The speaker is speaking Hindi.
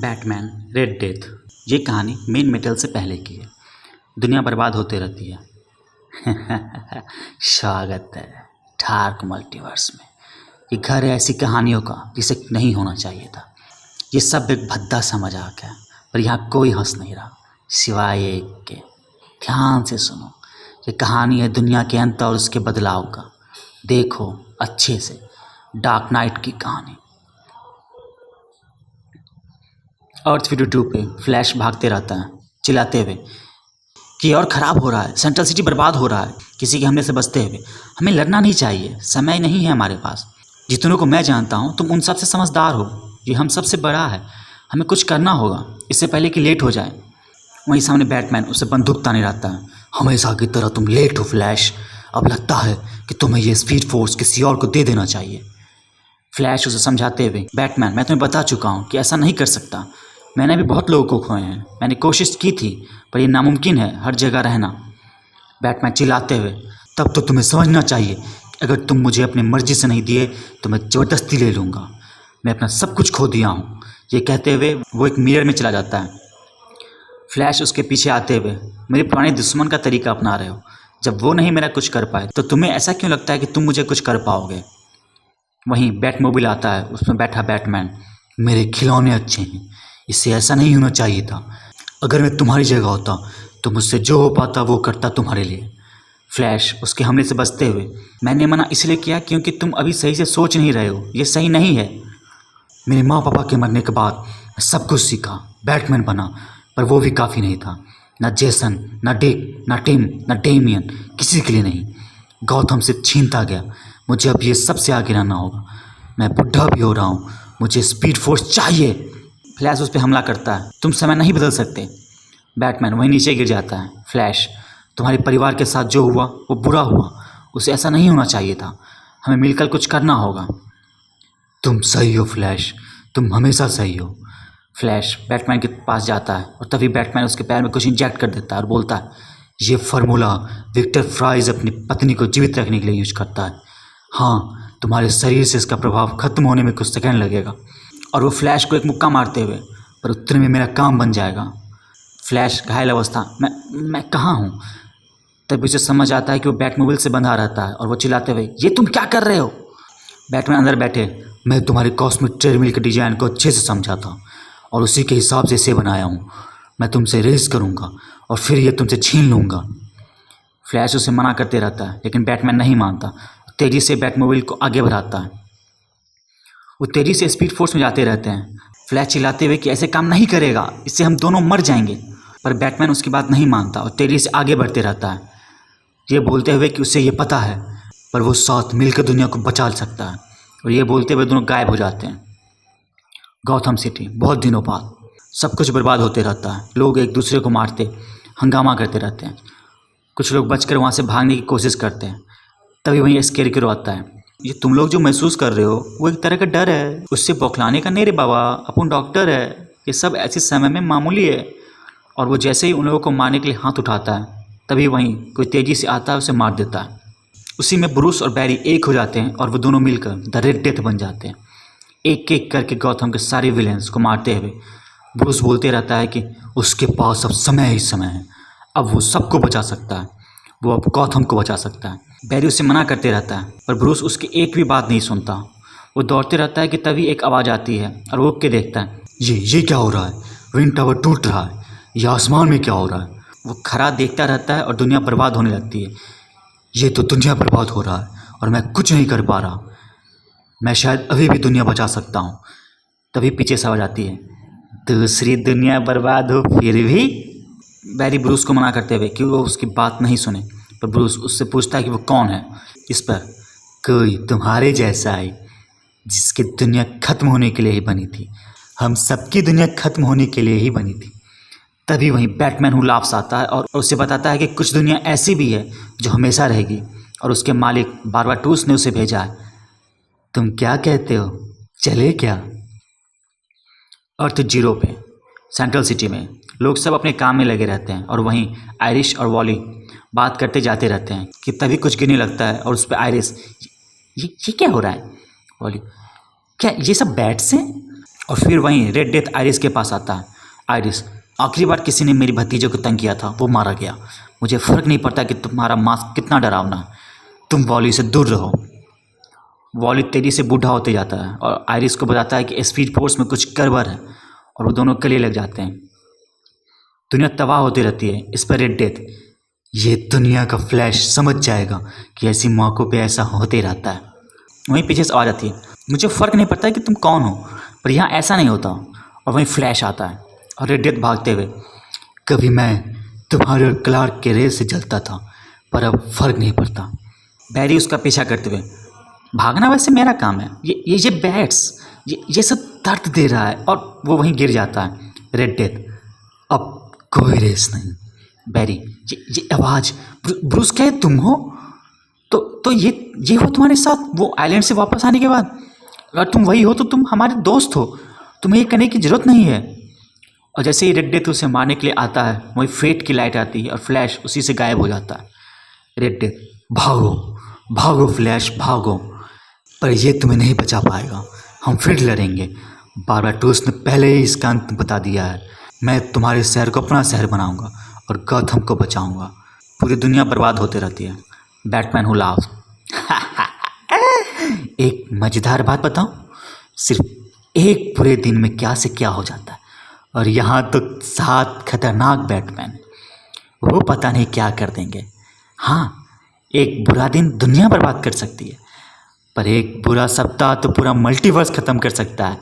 Batman red death. ये कहानी मेन मेटल से पहले की है। दुनिया बर्बाद होते रहती है। स्वागत है डार्क मल्टीवर्स में। ये घर है ऐसी कहानियों का जिसे नहीं होना चाहिए था। ये सब एक भद्दा सा मजाक है, पर यहाँ कोई हंस नहीं रहा सिवाय एक के। ध्यान से सुनो, ये कहानी है दुनिया के अंत और उसके बदलाव का। देखो अच्छे से, डार्क नाइट की कहानी। अर्थ 52 पे फ्लैश भागते रहता है चिल्लाते हुए कि और ख़राब हो रहा है, सेंट्रल सिटी बर्बाद हो रहा है किसी के हमले से बचते हुए। हमें लड़ना नहीं चाहिए, समय नहीं है हमारे पास। जितनों को मैं जानता हूँ तुम उन सब से समझदार हो। ये हम सबसे बड़ा है, हमें कुछ करना होगा इससे पहले कि लेट हो जाए। वहीं सामने बैटमैन उसे बंदूक ताने रहता है। हमेशा की तरह तुम लेट हो फ्लैश, अब लगता है कि तुम्हें ये स्पीड फोर्स किसी और को दे देना चाहिए। फ्लैश उसे समझाते हुए, बैटमैन मैं तुम्हें बता चुका हूँ कि ऐसा नहीं कर सकता। मैंने भी बहुत लोगों को खोए हैं, मैंने कोशिश की थी पर यह नामुमकिन है हर जगह रहना। बैटमैन चिल्लाते हुए, तब तो तुम्हें समझना चाहिए कि अगर तुम मुझे अपनी मर्जी से नहीं दिए तो मैं ज़बरदस्ती ले लूँगा। मैं अपना सब कुछ खो दिया हूँ। ये कहते हुए वो एक मिरर में चला जाता है। फ्लैश उसके पीछे आते हुए, मेरे पुराने दुश्मन का तरीका अपना रहे हो। जब वो नहीं मेरा कुछ कर पाए तो तुम्हें ऐसा क्यों लगता है कि तुम मुझे कुछ कर पाओगे। वहीं बैटमोबिल आता है, उसमें बैठा बैटमैन, मेरे खिलौने अच्छे हैं, इससे ऐसा नहीं होना चाहिए था। अगर मैं तुम्हारी जगह होता तो मुझसे जो हो पाता वो करता तुम्हारे लिए। फ्लैश उसके हमले से बचते हुए, मैंने मना इसलिए किया क्योंकि तुम अभी सही से सोच नहीं रहे हो, ये सही नहीं है। मेरे माँ पापा के मरने के बाद मैं सब कुछ सीखा, बैटमैन बना, पर वो भी काफ़ी नहीं था। ना जेसन, ना डिक, ना टिम, ना डेमियन, किसी के लिए नहीं। गौतम से छीनता गया। मुझे अब ये सबसे आगे रहना होगा। मैं बुढ़ा भी हो रहा हूँ, मुझे स्पीड फोर्स चाहिए। फ्लैश उस पर हमला करता है, तुम समय नहीं बदल सकते। बैटमैन वहीं नीचे गिर जाता है। फ्लैश, तुम्हारे परिवार के साथ जो हुआ वो बुरा हुआ, उसे ऐसा नहीं होना चाहिए था। हमें मिलकर कुछ करना होगा। तुम सही हो फ्लैश, तुम हमेशा सही हो। फ्लैश बैटमैन के पास जाता है और तभी बैटमैन उसके पैर में कुछ इंजेक्ट कर देता है और बोलता है, ये फार्मूला विक्टर फ्राइज अपनी पत्नी को जीवित रखने के लिए यूज करता है। हाँ, तुम्हारे शरीर से इसका प्रभाव खत्म होने में कुछ सेकंड लगेगा। और वो फ्लैश को एक मुक्का मारते हुए, पर उतने में मेरा काम बन जाएगा। फ्लैश घायल अवस्था, मैं कहाँ हूँ। तभी उसे समझ आता है कि वो बैटमोबिल से बंधा रहता है और वो चिल्लाते हुए, ये तुम क्या कर रहे हो। बैटमैन अंदर बैठे, मैं तुम्हारे कॉस्मिक ट्रेडमिल के डिजाइन को अच्छे से समझा था और उसी के हिसाब से इसे बनाया हूँ। मैं तुमसे रेस करूँगा और फिर ये तुमसे छीन लूँगा। फ्लैश उसे मना करते रहता है लेकिन बैटमैन नहीं मानता। तेज़ी से बैटमोबिल को आगे बढ़ाता है। वो तेज़ी से स्पीड फोर्स में जाते रहते हैं। फ्लैश चिल्लाते हुए कि ऐसे काम नहीं करेगा, इससे हम दोनों मर जाएंगे। पर बैटमैन उसकी बात नहीं मानता और तेज़ी से आगे बढ़ते रहता है, ये बोलते हुए कि उसे ये पता है पर वो साथ मिलकर दुनिया को बचा सकता है। और ये बोलते हुए दोनों गायब हो जाते हैं। गौथम सिटी बहुत दिनों बाद सब कुछ बर्बाद होते रहता है। लोग एक दूसरे को मारते, हंगामा करते रहते हैं। कुछ लोग बचकर वहाँ से भागने की कोशिश करते हैं। तभी वहीं स्केरक्रो आता है। ये तुम लोग जो महसूस कर रहे हो वो एक तरह का डर है, उससे बौखलाने का नहीं रे बाबा, अपन डॉक्टर है, ये सब ऐसे समय में मामूली है। और वो जैसे ही उन लोगों को मारने के लिए हाथ उठाता है तभी वहीं कोई तेज़ी से आता है, उसे मार देता है। उसी में ब्रूस और बैरी एक हो जाते हैं और वो दोनों मिलकर द रेड डेथ बन जाते हैं। एक एक करके गौतम के सारे विलेंस को मारते हुए ब्रूस बोलते रहता है कि उसके पास अब समय ही समय है, अब वो सबको बचा सकता है, वो अब गौतम को बचा सकता है। बैरी उसे मना करते रहता है पर ब्रूस उसकी एक भी बात नहीं सुनता। वो दौड़ते रहता है कि तभी एक आवाज़ आती है और वो के देखता है, ये क्या हो रहा है। विंड टावर टूट रहा है, ये आसमान में क्या हो रहा है। वो खड़ा देखता रहता है और दुनिया बर्बाद होने लगती है। ये तो दुनिया बर्बाद हो रहा है और मैं कुछ नहीं कर पा रहा। मैं शायद अभी भी दुनिया बचा सकता हूँ। तभी पीछे से आवाज़ आती है, दूसरी दुनिया बर्बाद हो फिर भी। बैरी ब्रूस को मना करते हुए कि वो उसकी बात नहीं सुने, पर ब्रूस उससे पूछता है कि वो कौन है। इस पर, कोई तुम्हारे जैसा है जिसकी दुनिया खत्म होने के लिए ही बनी थी। हम सबकी दुनिया खत्म होने के लिए ही बनी थी। तभी वहीं बैटमैन हु लाफ्स आता है और उसे बताता है कि कुछ दुनिया ऐसी भी है जो हमेशा रहेगी और उसके मालिक बारबाटूस ने उसे भेजा है। तुम क्या कहते हो, चले क्या। अर्थ 0 पे सेंट्रल सिटी में लोग सब अपने काम में लगे रहते हैं और वहीं आयरिश और वॉली बात करते जाते रहते हैं कि तभी कुछ गिरने लगता है और उस पर आयरिश, ये क्या हो रहा है। वॉली, क्या ये सब बैट्स हैं। और फिर वहीं रेड डेथ आयरिस के पास आता है। आयरिस, आखिरी बार किसी ने मेरी भतीजे को तंग किया था, वो मारा गया। मुझे फ़र्क नहीं पड़ता कि तुम्हारा मास्क कितना डरावना है, तुम वॉली से दूर रहो। वॉली तेजी से बूढ़ा होते जाता है और आयरिस को बताता है कि स्पीड फोर्स में कुछ गड़बड़ है, और वो दोनों गले लग जाते हैं। दुनिया तबाह होती रहती है। इस पर रेड डेथ, ये दुनिया का फ्लैश समझ जाएगा कि ऐसी मौक़ों पे ऐसा होते रहता है। वहीं पीछे से आवाज़ आती है, मुझे फ़र्क नहीं पड़ता कि तुम कौन हो, पर यहाँ ऐसा नहीं होता। और वहीं फ्लैश आता है और रेड डेथ भागते हुए, कभी मैं तुम्हारे और क्लार्क के रेस से जलता था, पर अब फ़र्क नहीं पड़ता। बैरी उसका पीछा करते हुए, भागना वैसे मेरा काम है, ये बैट्स, ये सब दर्द दे रहा है। और वो वहीं गिर जाता है। रेड डेथ, अब कोई रेस नहीं। बैरी, ये आवाज़, ब्रूस क्या तुम हो? तो ये हो तुम्हारे साथ वो आइलैंड से वापस आने के बाद? अगर तुम वही हो तो तुम हमारे दोस्त हो, तुम्हें ये करने की ज़रूरत नहीं है। और जैसे ही रेड डेथ उसे मारने के लिए आता है, वही फेट की लाइट आती है और फ्लैश उसी से गायब हो जाता है। रेड डेथ, भागो भागो फ्लैश भागो, पर ये तुम्हें नहीं बचा पाएगा, हम फिर लड़ेंगे। बारबाटोस ने पहले ही इसका अंत बता दिया है। मैं तुम्हारे शहर को अपना शहर बनाऊंगा और गॉथम को बचाऊंगा। पूरी दुनिया बर्बाद होती रहती है। Batman who loves. एक मज़ेदार बात बताऊं, सिर्फ एक पूरे दिन में क्या से क्या हो जाता है। और यहाँ तो 7 खतरनाक बैटमैन, वो पता नहीं क्या कर देंगे। हाँ, एक बुरा दिन दुनिया बर्बाद कर सकती है, पर एक बुरा सप्ताह तो पूरा मल्टीवर्स ख़त्म कर सकता है।